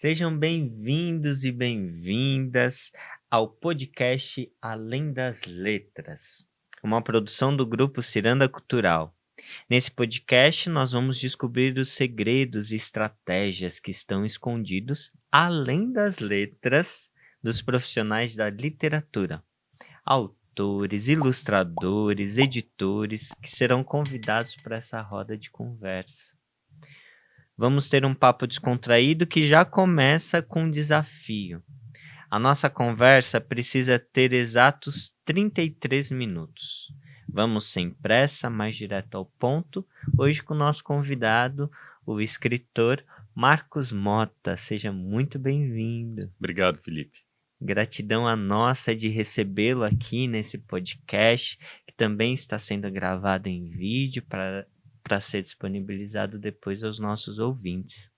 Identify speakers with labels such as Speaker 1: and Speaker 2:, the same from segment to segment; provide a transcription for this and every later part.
Speaker 1: Sejam bem-vindos e bem-vindas ao podcast Além das Letras, uma produção do Grupo Ciranda Cultural. Nesse podcast, nós vamos descobrir os segredos e estratégias que estão escondidos além das letras dos profissionais da literatura, autores, ilustradores, editores que serão convidados para essa roda de conversa. Vamos ter um papo descontraído que já começa com um desafio. A nossa conversa precisa ter exatos 33 minutos. Vamos sem pressa, mais direto ao ponto. Hoje com o nosso convidado, o escritor Marcos Mota. Seja muito bem-vindo.
Speaker 2: Obrigado, Felipe.
Speaker 1: Gratidão a nossa de recebê-lo aqui nesse podcast, que também está sendo gravado em vídeo para ser disponibilizado depois aos nossos ouvintes.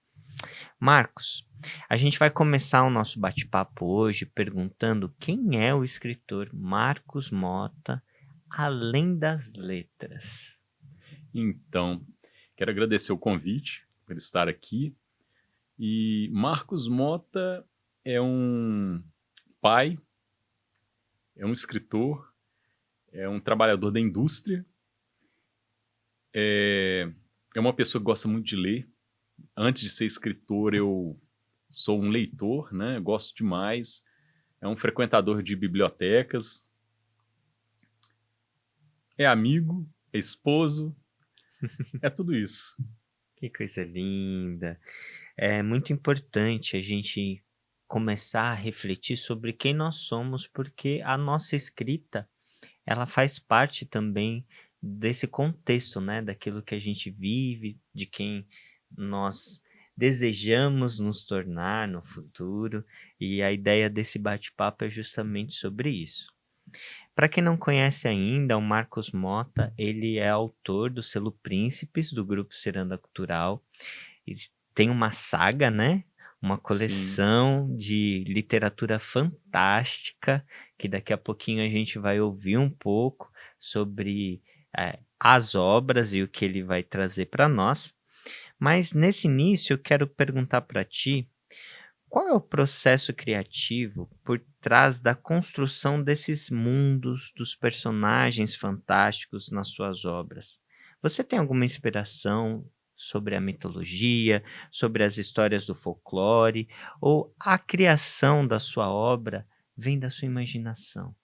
Speaker 1: Marcos, a gente vai começar o nosso bate-papo hoje perguntando quem é o escritor Marcos Mota, além das letras.
Speaker 2: Então, quero agradecer o convite por estar aqui. E Marcos Mota é um pai, é um escritor, é um trabalhador da indústria, é uma pessoa que gosta muito de ler. Antes de ser escritor, eu sou um leitor, né? Gosto demais. É um frequentador de bibliotecas. É amigo, é esposo, é tudo isso.
Speaker 1: Que coisa linda. É muito importante a gente começar a refletir sobre quem nós somos, porque a nossa escrita, ela faz parte também desse contexto, né? Daquilo que a gente vive, de quem nós desejamos nos tornar no futuro, e a ideia desse bate-papo é justamente sobre isso. Para quem não conhece ainda, o Marcos Mota, ele é autor do selo Príncipes, do Grupo Ciranda Cultural. Tem uma saga, né? Uma coleção de literatura fantástica, que daqui a pouquinho a gente vai ouvir um pouco sobre as obras e o que ele vai trazer para nós. Mas nesse início eu quero perguntar para ti, qual é o processo criativo por trás da construção desses mundos, dos personagens fantásticos nas suas obras? Você tem alguma inspiração sobre a mitologia, sobre as histórias do folclore, ou a criação da sua obra vem da sua imaginação?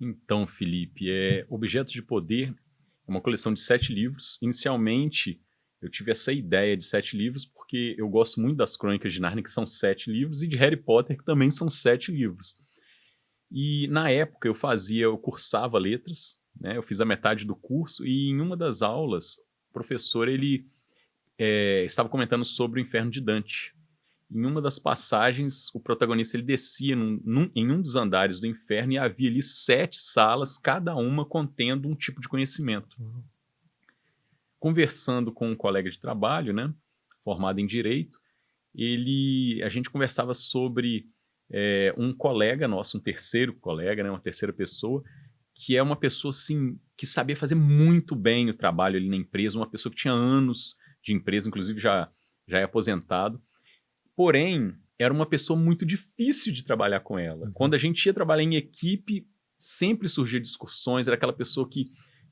Speaker 2: Então, Felipe, Objetos de Poder é uma coleção de 7 livros. Inicialmente, eu tive essa ideia de 7 livros porque eu gosto muito das Crônicas de Nárnia, que são 7 livros, e de Harry Potter, que também são 7 livros. E na época eu cursava letras, né? Eu fiz a metade do curso e em uma das aulas, o professor estava comentando sobre o Inferno de Dante. Em uma das passagens, o protagonista ele descia em um dos andares do inferno e havia ali 7 salas, cada uma contendo um tipo de conhecimento. Conversando com um colega de trabalho, né, formado em Direito, a gente conversava sobre um colega nosso, um terceiro colega, né, uma terceira pessoa, que é uma pessoa assim, que sabia fazer muito bem o trabalho ali na empresa, uma pessoa que tinha anos de empresa, inclusive já é aposentado. Porém, era uma pessoa muito difícil de trabalhar com ela. Quando a gente ia trabalhar em equipe, sempre surgia discussões, era aquela pessoa que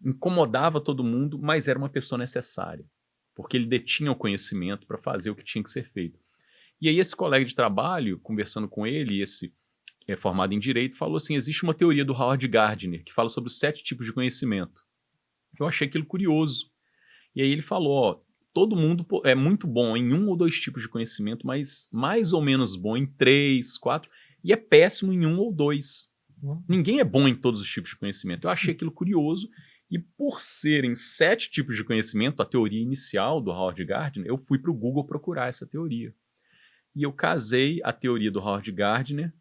Speaker 2: incomodava todo mundo, mas era uma pessoa necessária, porque ele detinha o conhecimento para fazer o que tinha que ser feito. E aí esse colega de trabalho, conversando com ele, esse formado em Direito, falou assim, existe uma teoria do Howard Gardner, que fala sobre os 7 tipos de conhecimento. Eu achei aquilo curioso. E aí ele falou, ó, todo mundo é muito bom em 1 ou 2 tipos de conhecimento, mas mais ou menos bom em 3, 4, e é péssimo em 1 ou 2. Ninguém é bom em todos os tipos de conhecimento. Eu achei aquilo curioso, e por serem 7 tipos de conhecimento, a teoria inicial do Howard Gardner, eu fui para o Google procurar essa teoria. E eu casei a teoria do Howard Gardner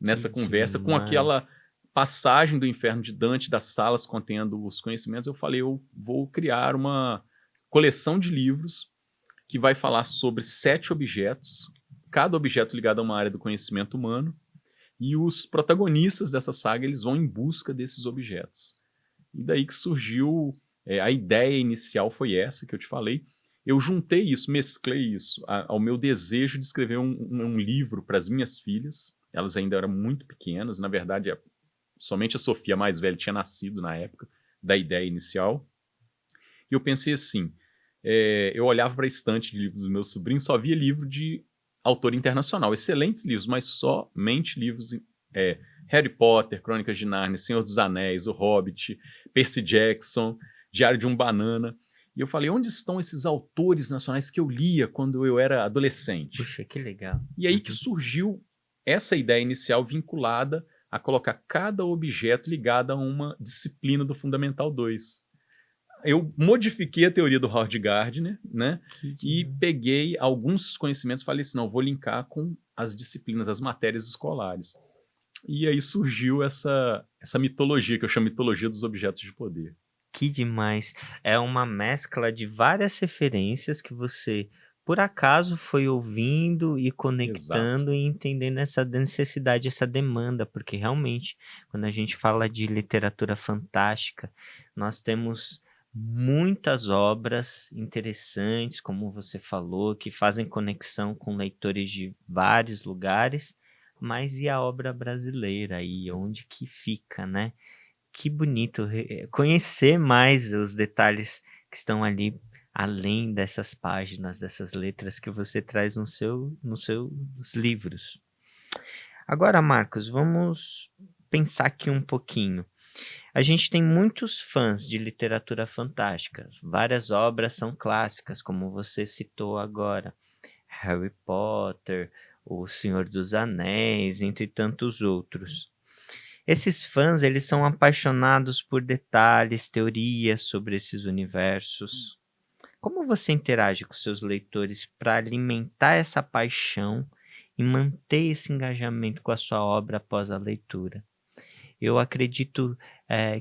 Speaker 2: nessa conversa com aquela passagem do Inferno de Dante, das salas contendo os conhecimentos. Eu falei, eu vou criar uma coleção de livros que vai falar sobre 7 objetos, cada objeto ligado a uma área do conhecimento humano, e os protagonistas dessa saga eles vão em busca desses objetos. E daí que surgiu, a ideia inicial foi essa que eu te falei. eu juntei isso, mesclei isso ao meu desejo de escrever um livro para as minhas filhas. Elas ainda eram muito pequenas, na verdade, somente a Sofia, a mais velha, tinha nascido na época da ideia inicial. E eu pensei assim, eu olhava para a estante de livros dos meus sobrinhos, só via livro de autor internacional, excelentes livros, mas somente livros Harry Potter, Crônicas de Nárnia, Senhor dos Anéis, O Hobbit, Percy Jackson, Diário de um Banana. E eu falei, onde estão esses autores nacionais que eu lia quando eu era adolescente?
Speaker 1: Puxa, que legal.
Speaker 2: E aí que surgiu essa ideia inicial vinculada a colocar cada objeto ligado a uma disciplina do Fundamental 2. Eu modifiquei a teoria do Howard Gardner, né? E peguei alguns conhecimentos e falei assim, não, vou linkar com as disciplinas, as matérias escolares. E aí surgiu essa mitologia, que eu chamo de mitologia dos objetos de poder.
Speaker 1: Que demais. É uma mescla de várias referências que você, por acaso, foi ouvindo e conectando e entendendo essa necessidade, essa demanda, porque realmente, quando a gente fala de literatura fantástica, nós temos muitas obras interessantes, como você falou, que fazem conexão com leitores de vários lugares, mas e a obra brasileira aí, onde que fica, né? Que bonito conhecer mais os detalhes que estão ali, além dessas páginas, dessas letras que você traz nos seus livros. Agora, Marcos, vamos pensar aqui um pouquinho. A gente tem muitos fãs de literatura fantástica. Várias obras são clássicas, como você citou agora. Harry Potter, O Senhor dos Anéis, entre tantos outros. Esses fãs, eles são apaixonados por detalhes, teorias sobre esses universos. Como você interage com seus leitores para alimentar essa paixão e manter esse engajamento com a sua obra após a leitura? Eu acredito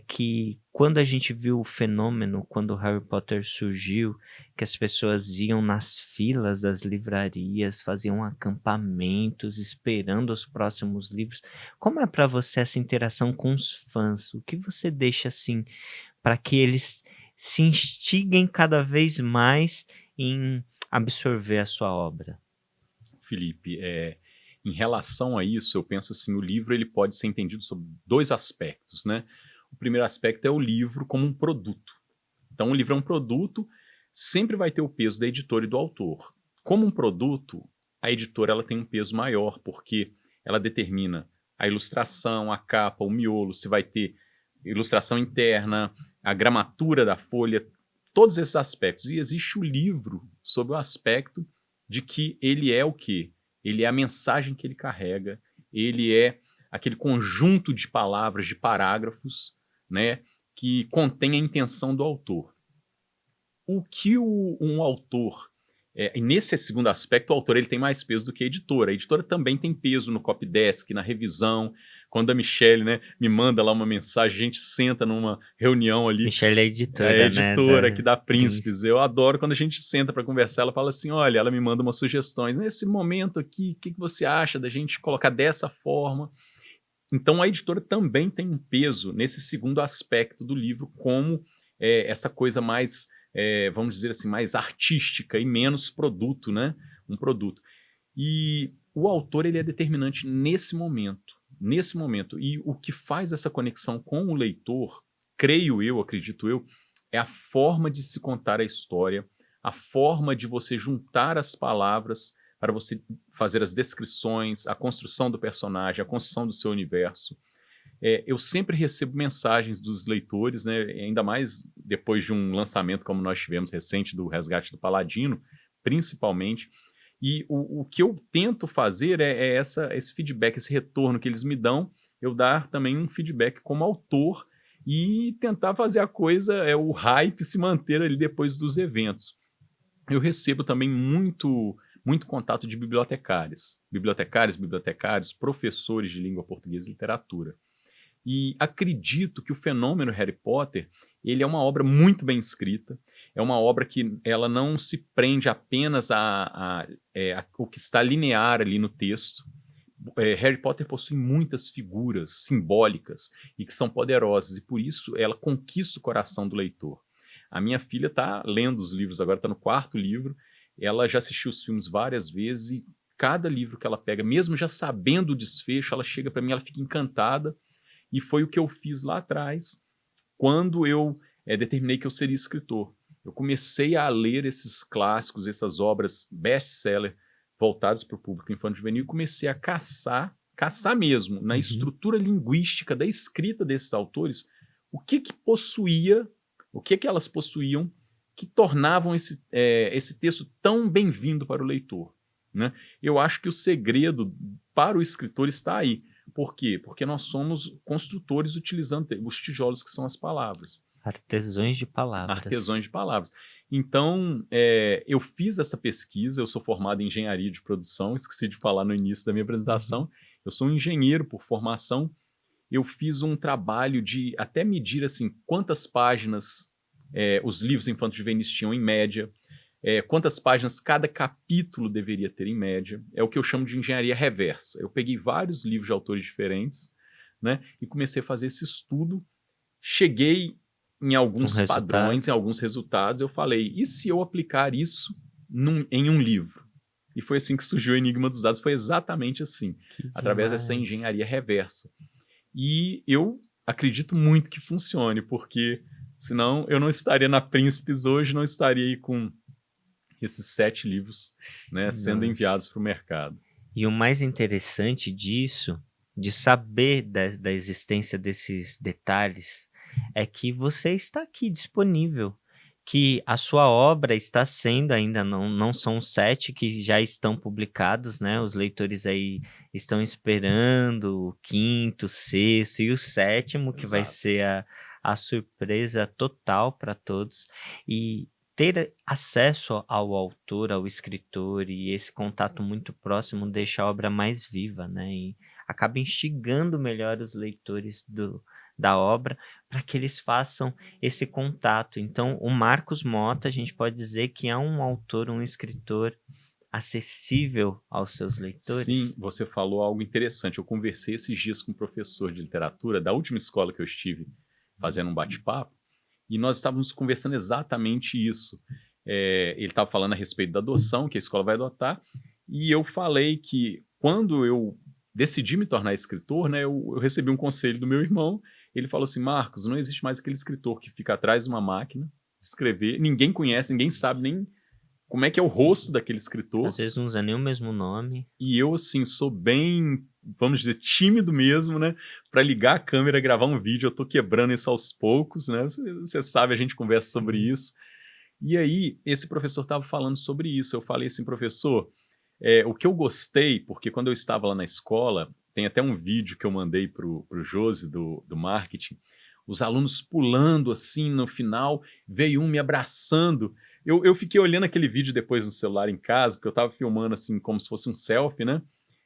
Speaker 1: que quando a gente viu o fenômeno, quando o Harry Potter surgiu, que as pessoas iam nas filas das livrarias, faziam acampamentos, esperando os próximos livros. Como é para você essa interação com os fãs? O que você deixa assim para que eles se instiguem cada vez mais em absorver a sua obra?
Speaker 2: Felipe, em relação a isso, eu penso assim, o livro ele pode ser entendido sob dois aspectos, né? O primeiro aspecto é o livro como um produto. Então, o livro é um produto, sempre vai ter o peso da editora e do autor. Como um produto, a editora ela tem um peso maior, porque ela determina a ilustração, a capa, o miolo, se vai ter ilustração interna, a gramatura da folha, todos esses aspectos. E existe o livro sob o aspecto de que ele é o quê? Ele é a mensagem que ele carrega, ele é aquele conjunto de palavras, de parágrafos, né, que contém a intenção do autor. O que um autor, e nesse segundo aspecto, o autor ele tem mais peso do que a editora. A editora também tem peso no copydesk, na revisão. Quando a Michelle, né, me manda lá uma mensagem, a gente senta numa reunião ali.
Speaker 1: Michelle é
Speaker 2: É a
Speaker 1: editora, né?
Speaker 2: editora que dá Príncipes. Eu adoro quando a gente senta para conversar. Ela fala assim: olha, ela me manda umas sugestões. Nesse momento aqui, o que você acha da gente colocar dessa forma? Então, a editora também tem um peso nesse segundo aspecto do livro, como essa coisa mais, vamos dizer assim, mais artística e menos produto, né? Um produto. E o autor ele é determinante nesse momento. E o que faz essa conexão com o leitor, creio eu, acredito eu, é a forma de se contar a história, a forma de você juntar as palavras para você fazer as descrições, a construção do personagem, a construção do seu universo. Eu sempre recebo mensagens dos leitores, né, ainda mais depois de um lançamento como nós tivemos recente do Resgate do Paladino, principalmente. E o que eu tento fazer é esse feedback, esse retorno que eles me dão, eu dar também um feedback como autor e tentar fazer a coisa, o hype se manter ali depois dos eventos. Eu recebo também muito contato de bibliotecários, professores de língua portuguesa e literatura. E acredito que o fenômeno Harry Potter, ele é uma obra muito bem escrita, é uma obra que ela não se prende apenas a o que está linear ali no texto. Harry Potter possui muitas figuras simbólicas e que são poderosas, e por isso ela conquista o coração do leitor. A minha filha está lendo os livros agora, está no 4º livro, ela já assistiu os filmes várias vezes e cada livro que ela pega, mesmo já sabendo o desfecho, ela chega para mim, ela fica encantada. E foi o que eu fiz lá atrás, quando eu determinei que eu seria escritor. Eu comecei a ler esses clássicos, essas obras best-seller voltadas para o público infanto-juvenil e comecei a caçar mesmo, na estrutura linguística da escrita desses autores, o que possuía, o que elas possuíam que tornavam esse texto tão bem-vindo para o leitor, né? Eu acho que o segredo para o escritor está aí. Por quê? Porque nós somos construtores utilizando os tijolos que são as palavras.
Speaker 1: Artesãos de palavras.
Speaker 2: Artesãos de palavras. Então, eu fiz essa pesquisa, eu sou formado em engenharia de produção, esqueci de falar no início da minha apresentação, eu sou um engenheiro por formação, eu fiz um trabalho de até medir assim, quantas páginas os livros infanto-juvenis tinham em média, quantas páginas cada capítulo deveria ter em média. É o que eu chamo de engenharia reversa. Eu peguei vários livros de autores diferentes, né, e comecei a fazer esse estudo. Cheguei em alguns padrões, em alguns resultados. Eu falei, e se eu aplicar isso em um livro? E foi assim que surgiu o Enigma dos Dados. Foi exatamente assim, através dessa engenharia reversa. E eu acredito muito que funcione, porque senão eu não estaria na Príncipes hoje, não estaria aí com esses 7 livros, né, sendo enviados para o mercado.
Speaker 1: E o mais interessante disso, de saber da existência desses detalhes, é que você está aqui disponível, que a sua obra está sendo, ainda não são 7 que já estão publicados, né? Os leitores aí estão esperando o 5º, 6º e o 7º, que vai ser a surpresa total para todos. E ter acesso ao autor, ao escritor, e esse contato muito próximo deixa a obra mais viva, né? E acaba instigando melhor os leitores da obra para que eles façam esse contato. Então, o Marcos Mota, a gente pode dizer que é um autor, um escritor acessível aos seus leitores?
Speaker 2: Sim, você falou algo interessante. Eu conversei esses dias com um professor de literatura da última escola que eu estive fazendo um bate-papo, e nós estávamos conversando exatamente isso. Ele estava falando a respeito da adoção, que a escola vai adotar, e eu falei que quando eu decidi me tornar escritor, né, eu recebi um conselho do meu irmão. Ele falou assim, Marcos, não existe mais aquele escritor que fica atrás de uma máquina de escrever, ninguém conhece, ninguém sabe nem como é que é o rosto daquele escritor.
Speaker 1: Às vezes não usa nem o mesmo nome.
Speaker 2: E eu, assim, sou bem, vamos dizer, tímido mesmo, né? Para ligar a câmera e gravar um vídeo, eu tô quebrando isso aos poucos, né? Você sabe, a gente conversa sobre isso. E aí, esse professor estava falando sobre isso. Eu falei assim, professor, o que eu gostei, porque quando eu estava lá na escola, tem até um vídeo que eu mandei pro Josi do marketing, os alunos pulando assim no final, veio um me abraçando. Eu fiquei olhando aquele vídeo depois no celular em casa, porque eu estava filmando assim como se fosse um selfie, né?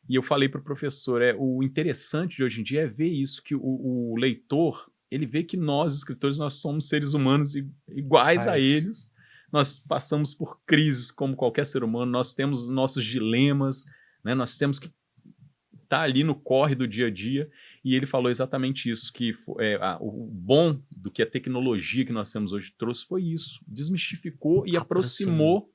Speaker 2: E eu falei para o professor, o interessante de hoje em dia é ver isso, que o leitor, ele vê que nós, escritores, nós somos seres humanos iguais a eles. Nós passamos por crises como qualquer ser humano, nós temos nossos dilemas, né? Nós temos que estar ali no corre do dia a dia. E ele falou exatamente isso, que o bom do que a tecnologia que nós temos hoje trouxe foi isso, desmistificou e aproximou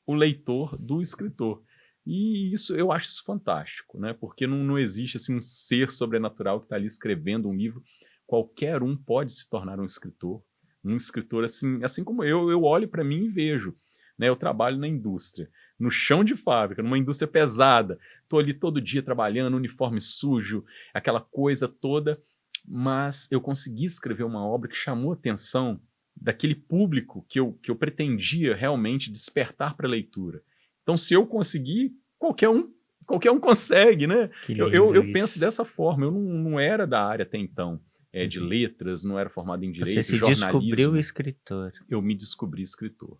Speaker 2: o leitor do escritor. E isso, eu acho isso fantástico, né? Porque não existe assim, um ser sobrenatural que está ali escrevendo um livro. Qualquer um pode se tornar um escritor assim como eu olho para mim e vejo, né? Eu trabalho na indústria, no chão de fábrica, numa indústria pesada, estou ali todo dia trabalhando, uniforme sujo, aquela coisa toda, mas eu consegui escrever uma obra que chamou a atenção daquele público que eu pretendia realmente despertar para a leitura. Então, se eu conseguir, qualquer um consegue, né? Eu penso dessa forma, eu não era da área até então, de letras, não era formado em direito,
Speaker 1: jornalismo. Você se descobriu escritor.
Speaker 2: Eu me descobri escritor.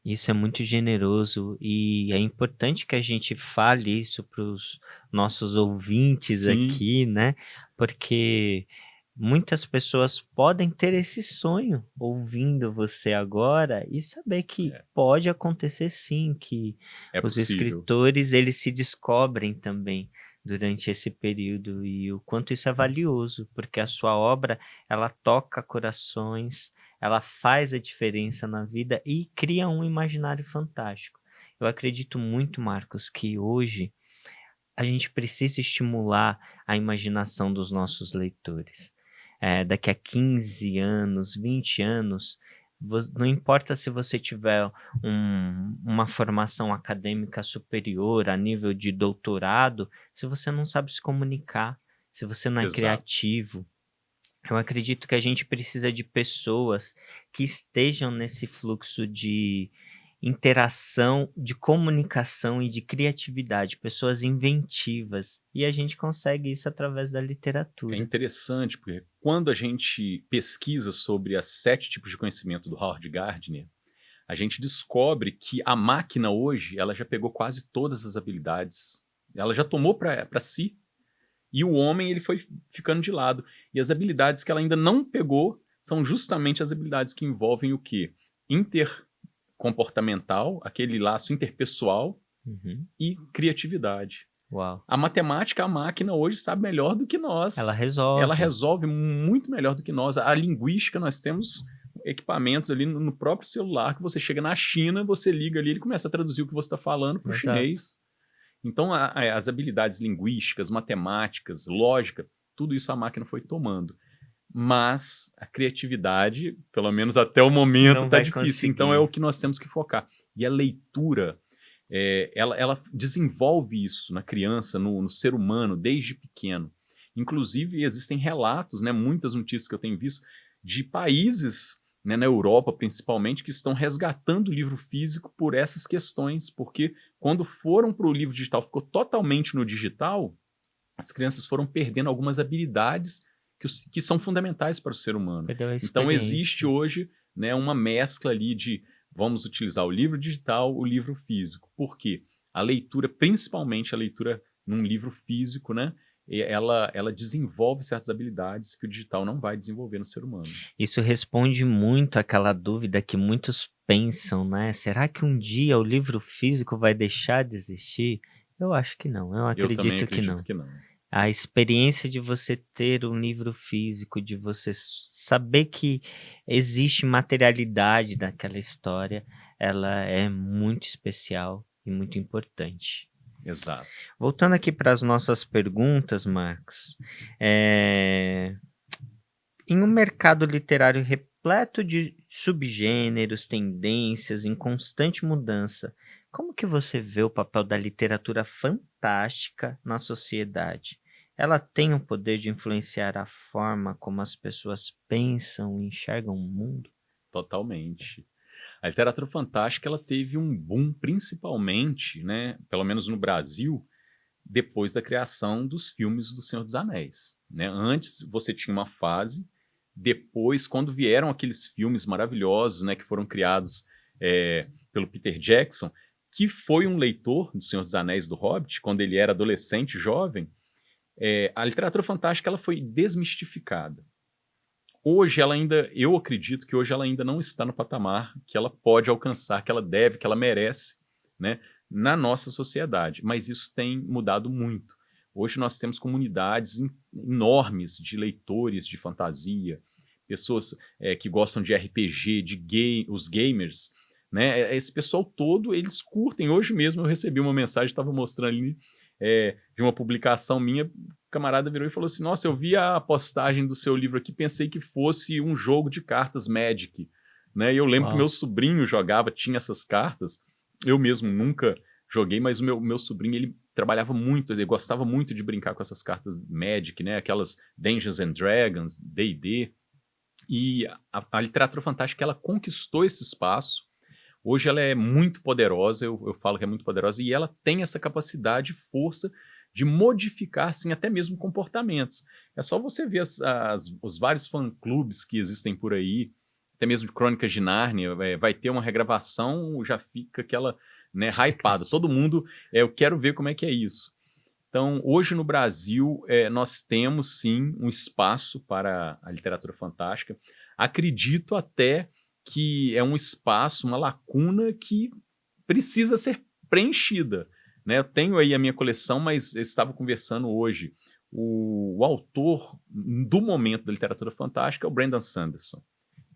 Speaker 1: Isso é muito generoso e é importante que a gente fale isso para os nossos ouvintes aqui, né? Porque muitas pessoas podem ter esse sonho ouvindo você agora e saber que pode acontecer sim, que os escritores eles se descobrem também durante esse período e o quanto isso é valioso, porque a sua obra ela toca corações, ela faz a diferença na vida e cria um imaginário fantástico. Eu acredito muito, Marcos, que hoje a gente precisa estimular a imaginação dos nossos leitores. Daqui a 15 anos, 20 anos, não importa se você tiver uma formação acadêmica superior a nível de doutorado, se você não sabe se comunicar, se você não é
Speaker 2: Exato.
Speaker 1: criativo, eu acredito que a gente precisa de pessoas que estejam nesse fluxo de interação, de comunicação e de criatividade, pessoas inventivas. E a gente consegue isso através da
Speaker 2: É
Speaker 1: literatura.
Speaker 2: interessante, porque quando a gente pesquisa sobre as 7 tipos de conhecimento do Howard Gardner, a gente descobre que a máquina hoje, ela já pegou quase todas as habilidades. Ela já tomou para si, e o homem ele foi ficando de lado. E as habilidades que ela ainda não pegou são justamente as habilidades que envolvem o quê? Intercomportamental, aquele laço interpessoal,
Speaker 1: Uhum.
Speaker 2: e criatividade.
Speaker 1: Uau.
Speaker 2: A matemática, a máquina hoje sabe melhor do que
Speaker 1: Ela
Speaker 2: nós. Ela
Speaker 1: resolve.
Speaker 2: resolve muito melhor do que nós. A linguística, nós temos equipamentos ali no próprio celular que você chega na China, você liga ali, ele começa a traduzir o que você está falando para o
Speaker 1: Exato.
Speaker 2: chinês. Então, as habilidades linguísticas, matemáticas, lógica, tudo isso a máquina foi tomando. Mas a criatividade, pelo menos até o momento,
Speaker 1: Não
Speaker 2: está
Speaker 1: vai
Speaker 2: difícil. Então, é
Speaker 1: conseguir.
Speaker 2: o que nós temos que focar. E a leitura, ela desenvolve isso na criança, no ser humano, desde pequeno. Inclusive, existem relatos, né, muitas notícias que eu tenho visto, de países, né, na Europa principalmente, que estão resgatando o livro físico por essas questões, porque quando foram para o livro digital, ficou totalmente no digital, as crianças foram perdendo algumas habilidades que são fundamentais para o ser humano.
Speaker 1: Perdeu a
Speaker 2: Então existe
Speaker 1: experiência.
Speaker 2: hoje, né, uma mescla ali de vamos utilizar o livro digital, o livro físico. Por quê? A leitura, principalmente a leitura num livro físico, né, ela desenvolve certas habilidades que o digital não vai desenvolver no ser humano.
Speaker 1: Isso responde muito àquela dúvida que muitos pensam, né? Será que um dia o livro físico vai deixar de existir? Eu acho que não, eu
Speaker 2: Eu também
Speaker 1: acredito que não.
Speaker 2: acredito que não.
Speaker 1: A experiência de você ter um livro físico, de você saber que existe materialidade naquela história, ela é muito especial e muito importante.
Speaker 2: Exato.
Speaker 1: Voltando aqui para as nossas perguntas, Marcos, em um mercado literário repleto de subgêneros, tendências, em constante mudança, como que você vê o papel da literatura fantástica na sociedade? Ela tem o poder de influenciar a forma como as pessoas pensam e enxergam o mundo?
Speaker 2: Totalmente. A literatura fantástica ela teve um boom principalmente, né, pelo menos no Brasil, depois da criação dos filmes do Senhor dos Anéis, né? Antes você tinha uma fase, depois quando vieram aqueles filmes maravilhosos, né, que foram criados pelo Peter Jackson, que foi um leitor do Senhor dos Anéis do Hobbit, quando ele era adolescente, jovem, a literatura fantástica ela foi desmistificada. Hoje ela ainda, eu acredito que hoje ela ainda não está no patamar que ela pode alcançar, que ela deve, que ela merece, né, na nossa sociedade. Mas isso tem mudado muito. Hoje nós temos comunidades enormes de leitores de fantasia, pessoas que gostam de RPG, os gamers, né? Esse pessoal todo, eles curtem. Hoje mesmo eu recebi uma mensagem, estava mostrando ali, de uma publicação minha, o camarada virou e falou assim: nossa, eu vi a postagem do seu livro aqui, pensei que fosse um jogo de cartas Magic, né? E eu lembro que
Speaker 1: Uau.
Speaker 2: meu sobrinho jogava, tinha essas cartas, eu mesmo nunca joguei, mas o meu sobrinho, ele trabalhava muito, ele gostava muito de brincar com essas cartas Magic, né? Aquelas Dungeons and Dragons, D&D, e a literatura fantástica, ela conquistou esse espaço. Hoje ela é muito poderosa, eu falo que é muito poderosa, e ela tem essa capacidade, força de modificar, sim, até mesmo comportamentos. É só você ver os vários fã-clubes que existem por aí, até mesmo de Crônicas de Nárnia, vai ter uma regravação, já fica aquela, né, hypada. Todo mundo, eu quero ver como é que é isso. Então, hoje no Brasil, nós temos, sim, um espaço para a literatura fantástica. Acredito até que é um espaço, uma lacuna que precisa ser preenchida, né? Eu tenho aí a minha coleção, mas eu estava conversando hoje, o autor do momento da literatura fantástica é o Brandon Sanderson.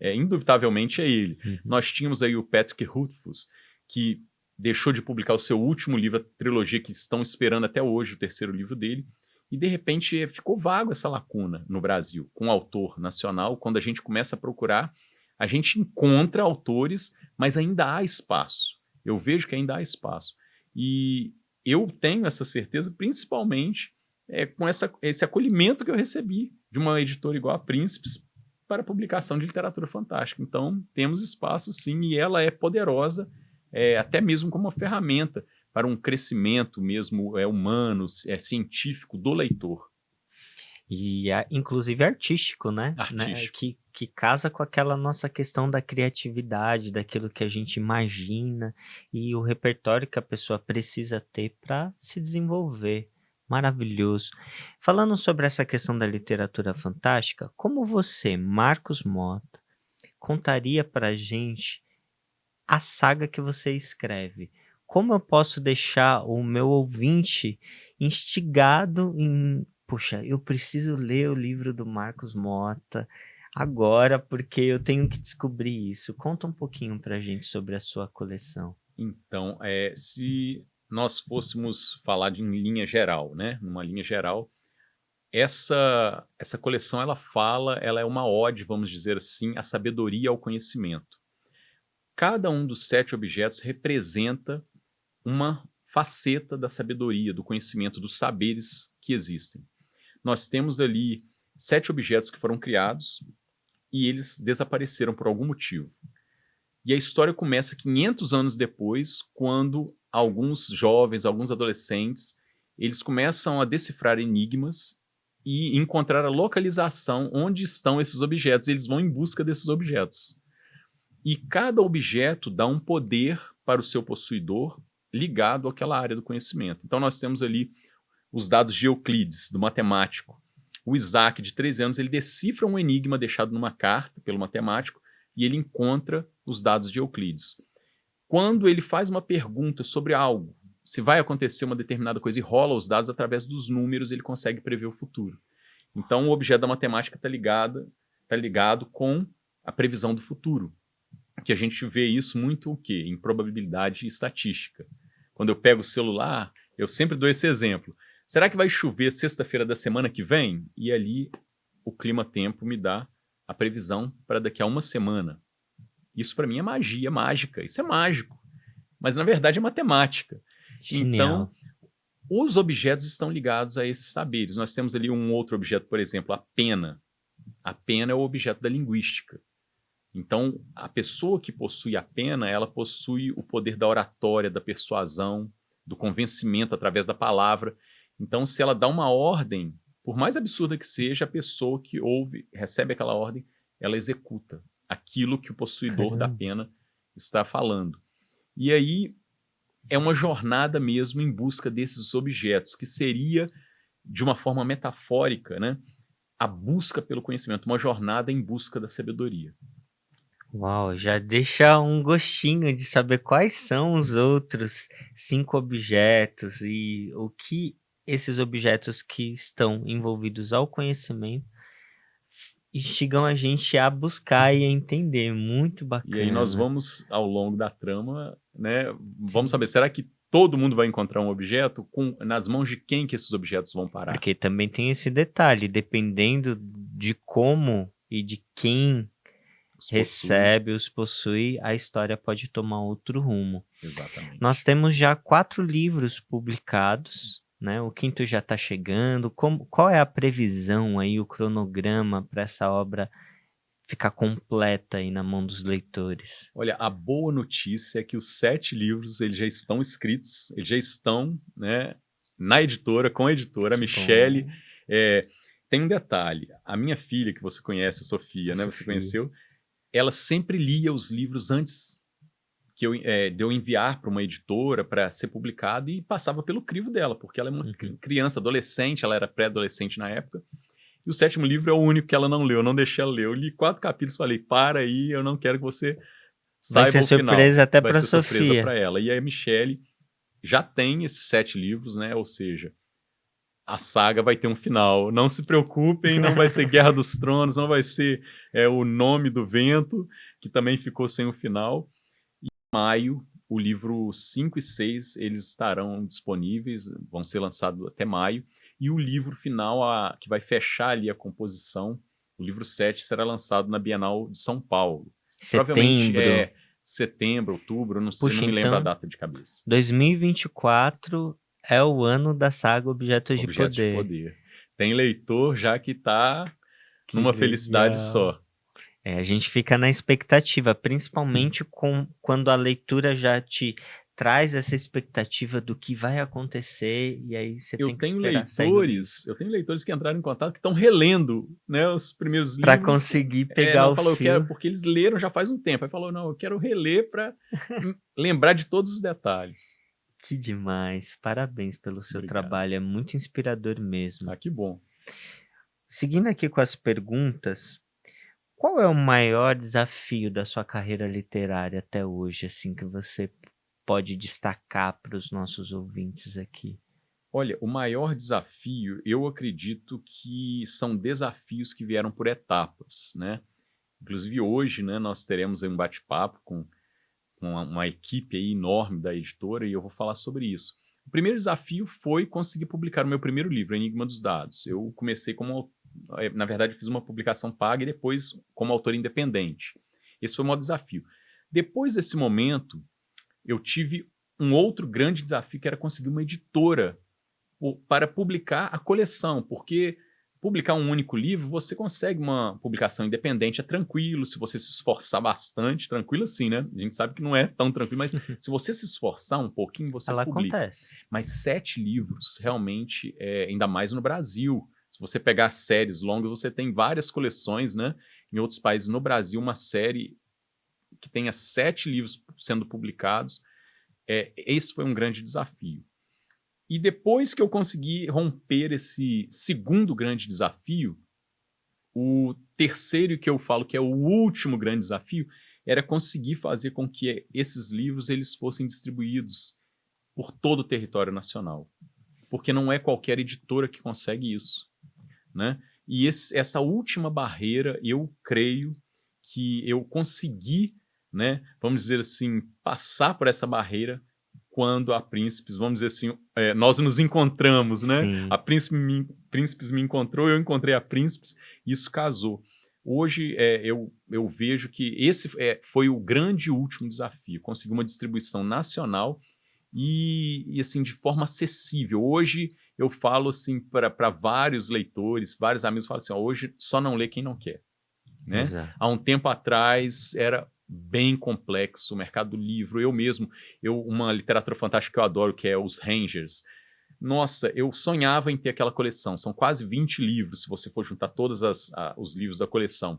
Speaker 2: indubitavelmente é ele.
Speaker 1: Uhum.
Speaker 2: Nós tínhamos aí o Patrick Rothfuss, que deixou de publicar o seu último livro, a trilogia que estão esperando até hoje, o terceiro livro dele, e de repente ficou vago essa lacuna no Brasil, com um autor nacional. Quando a gente começa a procurar, a gente encontra autores, mas ainda há espaço. Eu vejo que ainda há espaço. E eu tenho essa certeza, principalmente com esse acolhimento que eu recebi de uma editora igual a Príncipes para a publicação de literatura fantástica. Então, temos espaço sim, e ela é poderosa, até mesmo como uma ferramenta para um crescimento mesmo humano, científico do leitor.
Speaker 1: E inclusive artístico, né?
Speaker 2: Artístico.
Speaker 1: Que casa com aquela nossa questão da criatividade, daquilo que a gente imagina e o repertório que a pessoa precisa ter para se desenvolver. Maravilhoso. Falando sobre essa questão da literatura fantástica, como você, Marcos Mota, contaria para a gente a saga que você escreve? Como eu posso deixar o meu ouvinte instigado em, poxa, eu preciso ler o livro do Marcos Mota agora porque eu tenho que descobrir isso. Conta um pouquinho pra gente sobre a sua coleção.
Speaker 2: Então, se nós fôssemos falar em linha geral, né? Numa linha geral, essa coleção ela é uma ode, vamos dizer assim, à sabedoria e ao conhecimento. Cada um dos 7 objetos representa uma faceta da sabedoria, do conhecimento, dos saberes que existem. Nós temos ali 7 objetos que foram criados e eles desapareceram por algum motivo. E a história começa 500 anos depois, quando alguns jovens, alguns adolescentes, eles começam a decifrar enigmas e encontrar a localização onde estão esses objetos. Eles vão em busca desses objetos. E cada objeto dá um poder para o seu possuidor ligado àquela área do conhecimento. Então nós temos ali os dados de Euclides, do matemático. O Isaac, de 13 anos, ele decifra um enigma deixado numa carta pelo matemático e ele encontra os dados de Euclides. Quando ele faz uma pergunta sobre algo, se vai acontecer uma determinada coisa e rola os dados através dos números, ele consegue prever o futuro. Então o objeto da matemática está ligado com a previsão do futuro. Que a gente vê isso muito o quê? Em probabilidade estatística. Quando eu pego o celular, eu sempre dou esse exemplo. Será que vai chover sexta-feira da semana que vem? E ali o clima-tempo me dá a previsão para daqui a uma semana. Isso para mim é magia, mágica. Isso é mágico. Mas na verdade é matemática.
Speaker 1: Genial.
Speaker 2: Então, os objetos estão ligados a esses saberes. Nós temos ali um outro objeto, por exemplo, a pena. A pena é o objeto da linguística. Então, a pessoa que possui a pena, ela possui o poder da oratória, da persuasão, do convencimento através da palavra. Então, se ela dá uma ordem, por mais absurda que seja, a pessoa que ouve, recebe aquela ordem, ela executa aquilo que o possuidor da pena está falando. E aí é uma jornada mesmo em busca desses objetos, que seria, de uma forma metafórica, né, a busca pelo conhecimento, uma jornada em busca da sabedoria.
Speaker 1: Uau, já deixa um gostinho de saber quais são os outros 5 objetos e o que esses objetos que estão envolvidos ao conhecimento instigam a gente a buscar e a entender. Muito
Speaker 2: E aí nós
Speaker 1: bacana.
Speaker 2: vamos, ao longo da trama, né, vamos saber, será que todo mundo vai encontrar um objeto? Nas mãos de quem que esses objetos vão parar?
Speaker 1: Porque também tem esse detalhe, dependendo de como e de quem recebe, os possui, a história pode tomar outro rumo.
Speaker 2: Exatamente.
Speaker 1: Nós temos já 4 livros publicados, né? O 5º já está chegando. Qual é a previsão aí, o cronograma para essa obra ficar completa aí na mão dos leitores?
Speaker 2: Olha, a boa notícia é que os 7 livros eles já estão escritos, eles já estão, né, na editora, com a editora, a Michele. Tem um detalhe, a minha filha, que você conhece, a Sofia, né? Você conheceu? Ela sempre lia os livros antes de eu enviar para uma editora para ser publicado e passava pelo crivo dela, porque ela é uma criança, adolescente, ela era pré-adolescente na época. E o 7º livro é o único que ela não leu, eu não deixei ela ler. Eu li 4 capítulos e falei, para aí, eu não quero que você saiba o final.
Speaker 1: Vai ser surpresa até para a
Speaker 2: Sofia. Vai ser surpresa
Speaker 1: Sofia.
Speaker 2: para ela. E a Michele já tem esses 7 livros, né? Ou seja, a saga vai ter um final. Não se preocupem, não vai ser Guerra dos Tronos, não vai ser O Nome do Vento, que também ficou sem o final. E em maio, o livro 5 e 6, eles estarão disponíveis, vão ser lançados até maio. E o livro final, que vai fechar ali a composição, o livro 7, será lançado na Bienal de São Paulo. Provavelmente
Speaker 1: Setembro.
Speaker 2: setembro, outubro, não sei,
Speaker 1: Puxa,
Speaker 2: não me lembro a
Speaker 1: então,
Speaker 2: data de cabeça.
Speaker 1: 2024 é o ano da saga Objetos de
Speaker 2: Objetos de
Speaker 1: Poder.
Speaker 2: Poder. Tem leitor já que tá
Speaker 1: Que
Speaker 2: numa felicidade
Speaker 1: legal.
Speaker 2: só.
Speaker 1: A gente fica na expectativa, principalmente quando a leitura já te traz essa expectativa do que vai acontecer, e aí você
Speaker 2: Eu
Speaker 1: tem que
Speaker 2: tenho
Speaker 1: esperar sair o livro
Speaker 2: leitores que entraram em contato que estão relendo, né, os primeiros
Speaker 1: para
Speaker 2: livros.
Speaker 1: conseguir pegar
Speaker 2: Não
Speaker 1: o
Speaker 2: falou, eu quero,
Speaker 1: fio.
Speaker 2: porque eles leram já faz um tempo. Aí falou, não, eu quero reler para lembrar de todos os detalhes.
Speaker 1: Que demais! Parabéns pelo seu
Speaker 2: Obrigado.
Speaker 1: trabalho, é muito inspirador mesmo.
Speaker 2: Ah, que bom.
Speaker 1: Seguindo aqui com as perguntas, qual é o maior desafio da sua carreira literária até hoje, assim, que você pode destacar para os nossos ouvintes aqui?
Speaker 2: Olha, o maior desafio, eu acredito que são desafios que vieram por etapas, né? Inclusive hoje, né, nós teremos aí um bate-papo com uma equipe aí enorme da editora e eu vou falar sobre isso. O primeiro desafio foi conseguir publicar o meu primeiro livro, Enigma dos Dados. Eu comecei na verdade, fiz uma publicação paga e depois como autor independente. Esse foi o maior desafio. Depois desse momento, eu tive um outro grande desafio que era conseguir uma editora para publicar a coleção, porque publicar um único livro, você consegue uma publicação independente, é tranquilo, se você se esforçar bastante, tranquilo assim, né? A gente sabe que não é tão tranquilo, mas se você se esforçar um pouquinho, você
Speaker 1: Ela
Speaker 2: publica.
Speaker 1: acontece.
Speaker 2: Mas 7 livros, realmente, ainda mais no Brasil. Se você pegar séries longas, você tem várias coleções, né? Em outros países, no Brasil, uma série que tenha 7 livros sendo publicados, esse foi um grande desafio. E depois que eu consegui romper esse segundo grande desafio, o terceiro que eu falo que é o último grande desafio era conseguir fazer com que esses livros eles fossem distribuídos por todo o território nacional. Porque não é qualquer editora que consegue isso, né? E essa última barreira, eu creio que eu consegui, né, vamos dizer assim, passar por essa barreira quando a Príncipes, vamos dizer assim, nós nos encontramos, né?
Speaker 1: Sim.
Speaker 2: A Príncipes me encontrou, eu encontrei a Príncipes, e isso casou. Hoje eu vejo que esse foi o grande último desafio, conseguir uma distribuição nacional e assim, de forma acessível. Hoje eu falo assim para vários leitores, vários amigos falam assim, ó, hoje só não lê quem não quer, né?
Speaker 1: Exato.
Speaker 2: Há um tempo atrás era bem complexo o mercado do livro. Eu mesmo, uma literatura fantástica que eu adoro, que é os Rangers. Nossa, eu sonhava em ter aquela coleção. São quase 20 livros, se você for juntar todos os livros da coleção.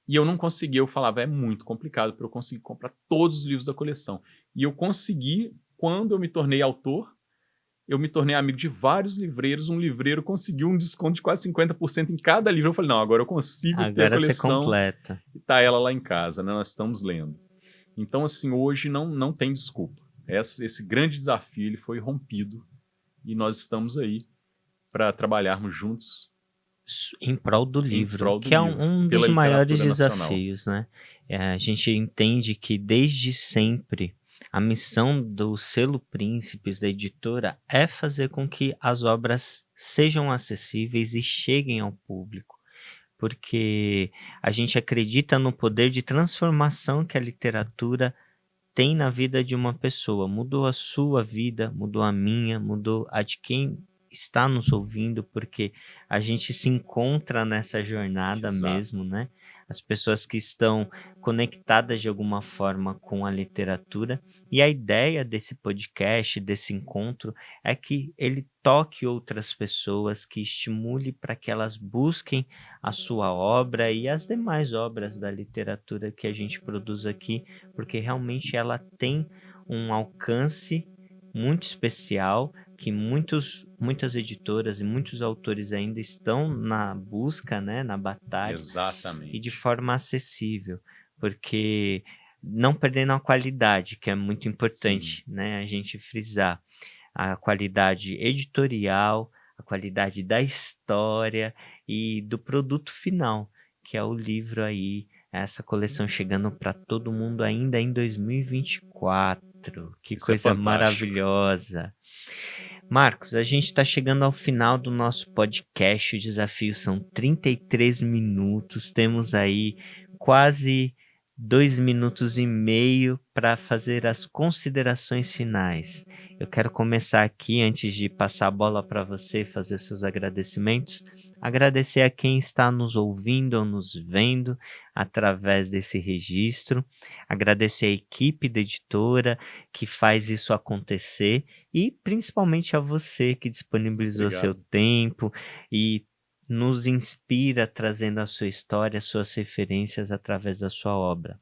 Speaker 2: E eu não conseguia, eu falava, é muito complicado para eu conseguir comprar todos os livros da coleção. E eu consegui, quando eu me tornei autor, eu me tornei amigo de vários livreiros. Um livreiro conseguiu um desconto de quase 50% em cada livro. Eu falei, não, agora eu consigo ter a
Speaker 1: Agora você
Speaker 2: coleção
Speaker 1: completa.
Speaker 2: e tá ela lá em casa, né? Nós estamos lendo. Então, assim, hoje não tem desculpa. Esse grande desafio ele foi rompido e nós estamos aí para trabalharmos juntos
Speaker 1: Em prol do
Speaker 2: em
Speaker 1: livro,
Speaker 2: prol do
Speaker 1: que é
Speaker 2: livro,
Speaker 1: um
Speaker 2: pela
Speaker 1: dos maiores
Speaker 2: literatura nacional.
Speaker 1: desafios, né? A gente entende que desde sempre a missão do Selo Príncipes, da editora, é fazer com que as obras sejam acessíveis e cheguem ao público, porque a gente acredita no poder de transformação que a literatura tem na vida de uma pessoa. Mudou a sua vida, mudou a minha, mudou a de quem está nos ouvindo, porque a gente se encontra nessa jornada
Speaker 2: Exato.
Speaker 1: mesmo, né? As pessoas que estão conectadas de alguma forma com a literatura. E a ideia desse podcast, desse encontro, é que ele toque outras pessoas, que estimule para que elas busquem a sua obra e as demais obras da literatura que a gente produz aqui, porque realmente ela tem um alcance muito especial, que muitas editoras e muitos autores ainda estão na busca, né, na batalha, e de
Speaker 2: Exatamente.
Speaker 1: forma acessível, porque não perdendo a qualidade, que é muito importante, né, a gente frisar a qualidade editorial, a qualidade da história e do produto final, que é o livro aí, essa coleção chegando para todo mundo ainda em 2024. Que
Speaker 2: Isso é
Speaker 1: coisa
Speaker 2: fantástico.
Speaker 1: maravilhosa. Marcos, a gente está chegando ao final do nosso podcast. O desafio são 33 minutos. Temos aí quase 2 minutos e meio para fazer as considerações finais. Eu quero começar aqui, antes de passar a bola para você fazer seus agradecimentos. Agradecer a quem está nos ouvindo ou nos vendo através desse registro. Agradecer a equipe da editora que faz isso acontecer e principalmente a você que disponibilizou seu
Speaker 2: Obrigado.
Speaker 1: tempo e nos inspira trazendo a sua história, suas referências através da sua obra.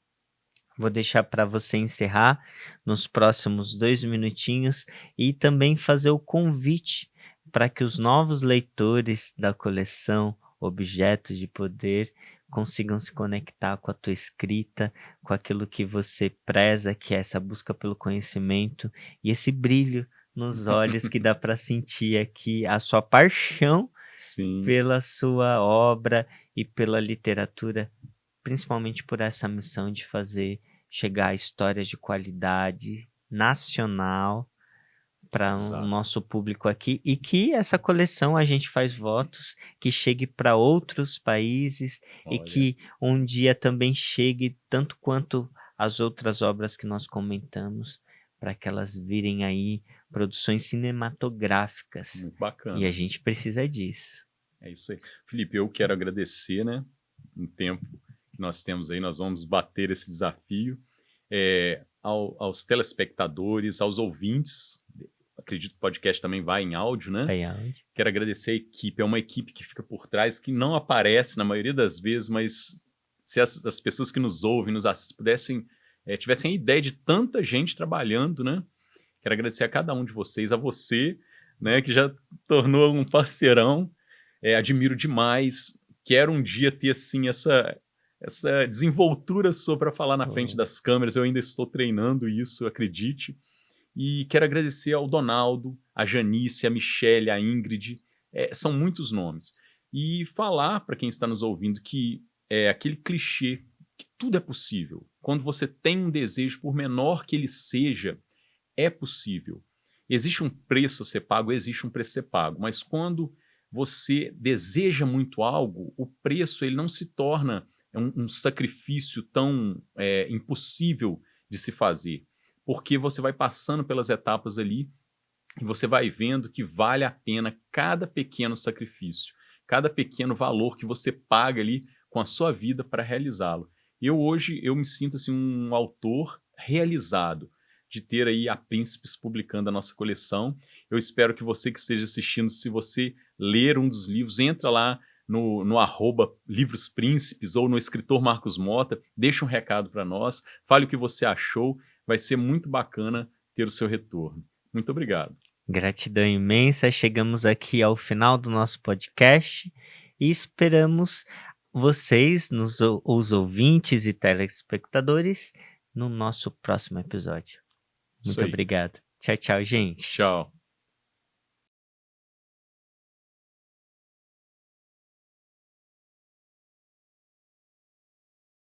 Speaker 1: Vou deixar para você encerrar nos próximos 2 minutinhos e também fazer o convite para que os novos leitores da coleção Objetos de Poder consigam se conectar com a tua escrita, com aquilo que você preza, que é essa busca pelo conhecimento e esse brilho nos olhos que dá para sentir aqui a sua paixão
Speaker 2: Sim,
Speaker 1: pela sua obra e pela literatura, principalmente por essa missão de fazer chegar a histórias de qualidade nacional para o
Speaker 2: exato.
Speaker 1: nosso público aqui e que essa coleção a gente faz votos que chegue para outros países e
Speaker 2: Olha,
Speaker 1: que um dia também chegue tanto quanto as outras obras que nós comentamos, para que elas virem aí produções cinematográficas.
Speaker 2: muito
Speaker 1: E a
Speaker 2: bacana.
Speaker 1: gente precisa disso.
Speaker 2: É isso aí. Felipe, eu quero agradecer, né? Um tempo que nós temos aí, nós vamos bater esse desafio. Aos telespectadores, aos ouvintes, acredito que o podcast também vai em áudio, né?
Speaker 1: Vai aonde?
Speaker 2: Quero agradecer a equipe, é uma equipe que fica por trás, que não aparece na maioria das vezes, mas se as pessoas que nos ouvem, nos assistem, pudessem, tivessem a ideia de tanta gente trabalhando, né? Quero agradecer a cada um de vocês, a você, né, que já tornou um parceirão, admiro demais, quero um dia ter, assim, essa desenvoltura sua para falar na frente
Speaker 1: Oh,
Speaker 2: das câmeras, eu ainda estou treinando isso, acredite. E quero agradecer ao Donaldo, a Janice, a Michele, a Ingrid, são muitos nomes. E falar para quem está nos ouvindo que é aquele clichê que tudo é possível. Quando você tem um desejo, por menor que ele seja, é possível. Existe um preço a ser pago, existe um preço a ser pago, mas quando você deseja muito algo, o preço ele não se torna um sacrifício tão impossível de se fazer, porque você vai passando pelas etapas ali e você vai vendo que vale a pena cada pequeno sacrifício, cada pequeno valor que você paga ali com a sua vida para realizá-lo. Hoje eu me sinto assim um autor realizado de ter aí a Príncipes publicando a nossa coleção. Eu espero que você que esteja assistindo, se você ler um dos livros, entra lá no @Livros Príncipes ou no escritor Marcos Mota, deixa um recado para nós, fale o que você achou, vai ser muito bacana ter o seu retorno. Muito obrigado.
Speaker 1: gratidão imensa. Chegamos aqui ao final do nosso podcast e esperamos vocês, os ouvintes e telespectadores, no nosso próximo episódio.
Speaker 2: Isso
Speaker 1: Muito
Speaker 2: aí.
Speaker 1: obrigado. Tchau, tchau, gente.
Speaker 2: Tchau.